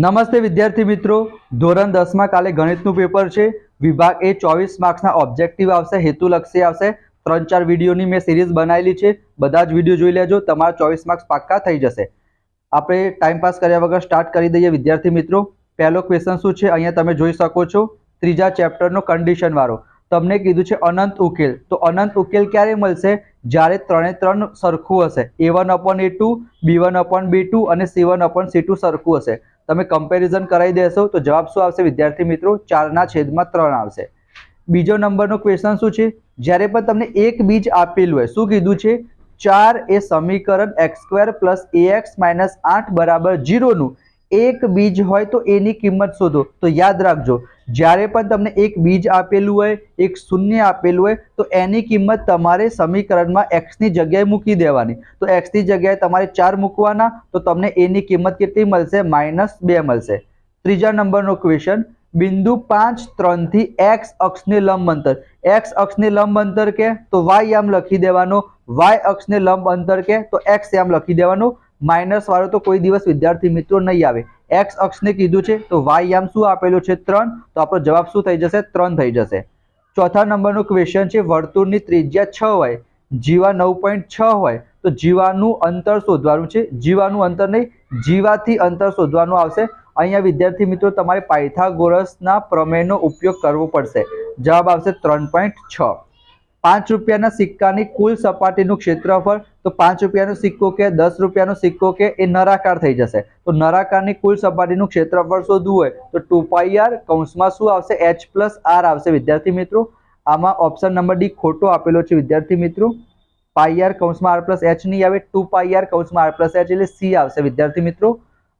નમસ્તે વિદ્યાર્થી મિત્રો, ધોરણ 10માં કાલે ગણિતનું પેપર છે. વિભાગ એ 24 માર્ક્સના ઓબ્જેક્ટિવ આવશે, હેતુલક્ષી આવશે. 3-4 વિડીયોની મેં સિરીઝ બનાવેલી છે, બધા જ વિડીયો જોઈ લેજો, તમારા 24 માર્ક્સ પાક્કા થઈ જશે. આપણે ટાઈમ પાસ કર્યા વગર સ્ટાર્ટ કરી દઈએ વિદ્યાર્થી મિત્રો. પહેલો ક્વેશ્ચન શું છે અહીંયા તમે જોઈ શકો છો, ત્રીજા ચેપ્ટરનો કન્ડિશન વાળો. તમને કીધું છે અનંત ઉકેલ. તો અનંત ઉકેલ ક્યારે મળશે? જ્યારે 3 સરખું હશે, a1/a2, b1/b2 અને c1/c2 સરખું હશે. તમે કમ્પેરિઝન કરાવી દેશો તો જવાબ શું આવશે વિદ્યાર્થી મિત્રો? 4/3 આવશે. બીજો નંબરનો ક્વેશ્ચન શું છે? જ્યારે પણ તમને એક બીજ આપેલું હોય, શું કીધું છે? 4 એ સમીકરણ x² + ax - 8 = 0 નું એક બીજ હોય તો એની કિંમત શોધો. તો યાદ રાખજો, જ્યારે પણ તમને એક બીજ આપેલું હોય, એક શૂન્ય આપેલું હોય, તો એની કિંમત તમારે સમીકરણમાં x ની જગ્યાએ મૂકી દેવાની. તો x ની જગ્યાએ તમારે 4 મૂકવાના, તો તમને એની કિંમત કેટલી મળશે? -2 મળશે. ત્રીજા નંબરનો ક્વેશ્ચન, બિંદુ 5, 3 થી x અક્ષને લંબ અંતર. x અક્ષને લંબ અંતર કે તો y આમ લખી દેવાનો, y અક્ષને લંબ અંતર કે તો x આમ લખી દેવાનો. માઇનસ વાળો તો કોઈ દિવસ વિદ્યાર્થી મિત્રો નહીં આવે. x અક્ષને કીધું છે તો y આમ શું આપેલું છે? 3. તો આપણો જવાબ શું થઈ જશે? 3 થઈ જશે. ચોથા નંબરનો ક્વેશ્ચન છે, વર્તુળની ત્રિજ્યા 6 હોય, જીવા 9.6 હોય, તો જીવાનું અંતર શોધવાનું છે. જીવાનું અંતર નહીં, જીવાથી અંતર શોધવાનું આવશે. અહીંયા વિદ્યાર્થી મિત્રો તમારે પાયથાગોરસના પ્રમેયનો ઉપયોગ કરવો પડશે. જવાબ આવશે 3.6. 5 રૂપિયાના સિક્કાની કુલ સપાટીનું ક્ષેત્રફળ. તો 5 રૂપિયાનો સિક્કો કે 10 રૂપિયાનો સિક્કો કે એ નળાકાર થઈ જશે. તો નળાકારની કુલ સપાટીનું ક્ષેત્રફળ શોધવું હોય તો 2πr કૌંસમાં શું આવશે? h + r આવશે વિદ્યાર્થી મિત્રો. આમાં ઓપ્શન નંબર ડી ખોટો આપેલો છે વિદ્યાર્થી મિત્રો. πr કૌંસમાં r + h નહીં આવે, 2πr કૌંસમાં r + h એટલે c આવશે વિદ્યાર્થી મિત્રો.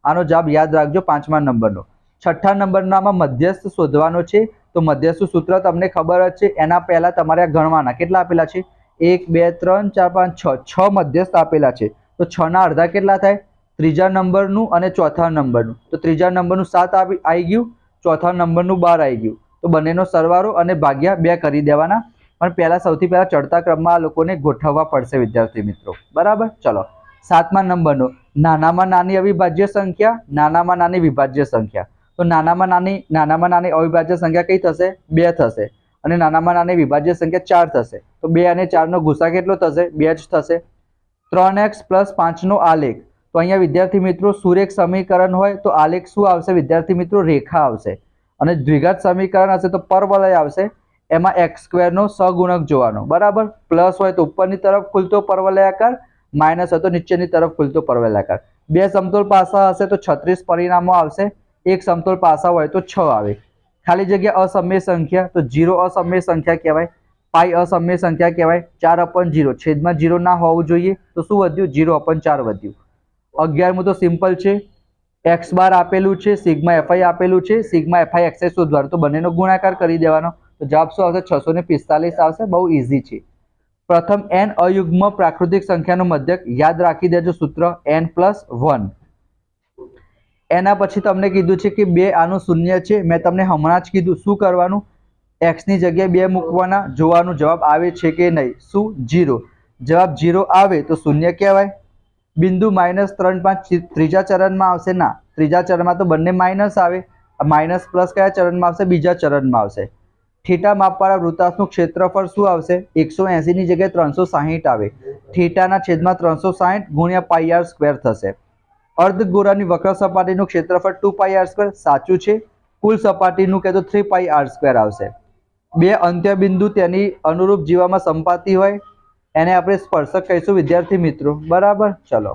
આનો જવાબ યાદ રાખજો 5મા નંબરનો. છઠ્ઠા નંબરનામાં મધ્યસ્થ શોધવાનો છે. તો મધ્યસ્થનું સૂત્ર તમને ખબર જ છે. એના પહેલા તમારે આ ગણવાના. કેટલા આપેલા છે? 1 2 3 4 5 6. 6 મધ્યસ્થ આપેલા છે. તો 6 ના અડધા કેટલા થાય? ત્રીજા નંબરનું અને ચોથા નંબરનું. તો ત્રીજા નંબરનું 7 આવી ગયું, ચોથા નંબરનું 12 આવી ગયું. તો બંનેનો સરવાળો અને ભાગ્યા 2 કરી દેવાના. પણ સૌથી પહેલા ચડતા ક્રમમાં આ લોકોને ગોઠવવા પડશે વિદ્યાર્થી મિત્રો. બરાબર, ચલો. 7મા નંબરનો, નાનામાં નાની અવિભાજ્ય સંખ્યા, નાનામાં નાની વિભાજ્ય સંખ્યા. તો નાનામાં નાની અવિભાજ્ય સંખ્યા કઈ થશે? 2 થશે. અને નાનામાં નાની વિભાજ્ય સંખ્યા 4 થશે. તો 2 અને 4 નો ગુસા કેટલો થશે? 2 જ થશે. 3x + 5 નો આલેખ. તો અહીંયા વિદ્યાર્થી મિત્રો સુરેખ સમીકરણ હોય તો આલેખ શું આવશે વિદ્યાર્થી મિત્રો? રેખા આવશે. અને દ્વિઘાત સમીકરણ હશે તો પરવલય આવશે. એમાં x² નો સહગુણક જોવાનો. બરાબર, પ્લસ હોય તો ઉપરની તરફ ખુલતો પરવલયાકાર, માઇનસ હોય તો નીચેની તરફ ખુલતો પરવલયાકાર. 2 સમતોલ પાસા હશે તો 36 પરિણામો આવશે. 1 સમતોલ પાસા હોય તો 6 આવે. ખાલી જગ્યા અસમય સંખ્યા, તો 0 અસમય સંખ્યા કહેવાય, પાઈ અસમય સંખ્યા કહેવાય. 4/0 છેદમાં 0 ના હોવું જોઈએ, તો શું વધ્યું? 0/4 વધ્યું. 11મું તો સિમ્પલ છે, x બાર આપેલું છે, સિગ્મા fi આપેલું છે, સિગ્મા fi xi શોધવાનું. તો બંનેનો ગુણાકાર કરી દેવાનો. તો જવાબ શું આવશે? 645 આવશે. બહુ ઇઝી છે. પ્રથમ n અયુગ્મ પ્રાકૃતિક સંખ્યાનો મધ્યક. યાદ રાખી દેજો સૂત્ર n + 1. એના પછી તમને કીધું છે કે 2 આનું શૂન્ય છે. મેં તમને હમણાં જ કીધું શું કરવાનું? x ની જગ્યાએ 2 મૂકવાના, જોવાનું જવાબ આવે છે કે નહીં. શું? 0. જવાબ 0 આવે તો શૂન્ય કહેવાય. બિંદુ -3 5 ત્રીજા ચરણમાં આવશે? ના, ત્રીજા ચરણમાં તો બંને માઇનસ આવે. માઇનસ પ્લસ કયા ચરણમાં આવશે? બીજા ચરણમાં આવશે. થીટા માપવાળા વૃત્તાંશનું ક્ષેત્રફળ શું આવશે? 180 ની જગ્યાએ 360 આવે. થીટાના છેદમાં 360 ગુણ્યા πr² થશે. અર્ધગોળાની વક્ર સપાટીનું ક્ષેત્રફળ 2πr². સાચું છે. કુલ સપાટીનું કે તો 3πr² આવશે. 2 અંત્યબિંદુ તેની અનુરૂપ જીવામાં સંપાતી હોય એને આપણે સ્પર્શક કહીશું વિદ્યાર્થી મિત્રો. બરાબર, ચલો.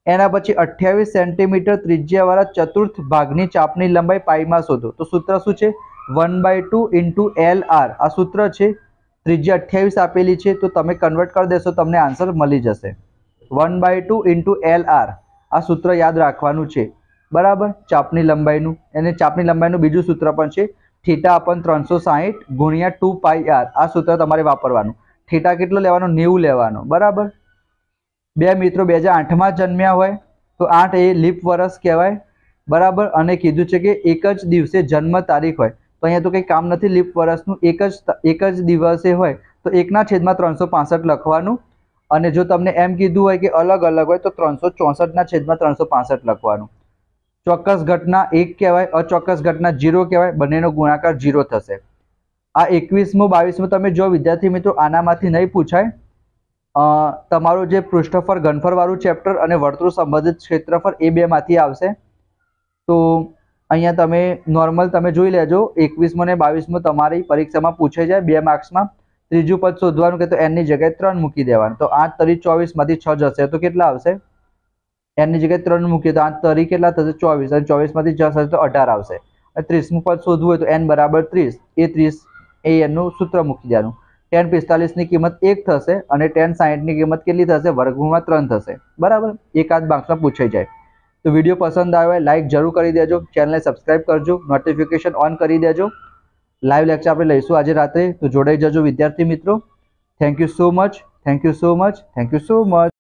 એના પછી 28 સેન્ટીમીટર ત્રિજ્યાવાળા ચતુર્થ ભાગની ચાપની લંબાઈ પાઈમાં શોધો. તો સૂત્ર શું છે? 1/2 × LR. આ સૂત્ર છે. ત્રિજ્યા 28 આપેલી છે તો તમે કન્વર્ટ કરી દેશો, તમને આન્સર મળી જશે. 1/2 × LR. આ સૂત્ર યાદ રાખવાનું છે. બરાબર, ચાપની લંબાઈનું. એને ચાપની લંબાઈનું બીજું સૂત્ર પણ છે, θ/360 ગુણ્યા 2πr. આ સૂત્ર તમારે વાપરવાનું. થીટા કેટલો લેવાનો? 90 લેવાનો. બરાબર. 2 મિત્રો 2008માં જન્મ્યા હોય તો 8 એ લીપ વર્ષ કહેવાય. બરાબર. અને કીધું છે કે એક જ દિવસે જન્મ તારીખ હોય, તો અહીંયા તો કંઈ કામ નથી લીપ વર્ષનું. એક જ દિવસે હોય તો 1/365 લખવાનું. અને જો તમને એમ કીધું હોય કે અલગ અલગ હોય તો 364/365 લખવાનું. ચોક્કસ ઘટના 1 કહેવાય, અચોક્કસ ઘટના 0 કહેવાય, બંનેનો ગુણાકાર 0 થશે. આ 21મો 22મો તમે જો વિદ્યાર્થી મિત્રો આનામાંથી નહીં પૂછાય. તમારું જે પૃષ્ઠફળ ઘનફળવાળું ચેપ્ટર અને વર્તુળ સંબંધિત ક્ષેત્રફળ એ બેમાંથી આવશે. તો અહીંયા તમે નોર્મલ તમે જોઈ લેજો. 21મો ને 22મો તમારી પરીક્ષામાં પૂછાઈ જાય 2 માર્ક્સમાં. ત્રીજું પદ શોધવાનું કે તો n ની જગ્યાએ 3 મૂકી દેવાનું. તો 8 તરી 24 માંથી 6 જશે તો કેટલા આવશે? n ની જગ્યાએ 3 મૂકીએ તો 8 તરી કેટલા થશે? 24. અને 24 માંથી 6 થશે તો 18 આવશે. અને 30મું પદ શોધવું હોય તો n બરાબર 30. એ 30 એ n નું સૂત્ર મૂકી દેવાનું. tan 45 ની કિંમત 1 થશે અને tan 60 ની કિંમત કેટલી થશે? વર્ગમૂળમાં 3 થશે. બરાબર, એકાદ માર્ક્સમાં પૂછાઈ જાય. તો વિડીયો પસંદ આવ્યો હોય લાઈક જરૂર કરી દેજો, ચેનલને સબસ્ક્રાઇબ કરજો, નોટિફિકેશન ઓન કરી દેજો. લાઈવ લેક્ચર આપણે લઈશું આજે રાત્રે, તો જોડાઈ જજો વિદ્યાર્થી મિત્રો. Thank you so much, thank you so much, thank you so much.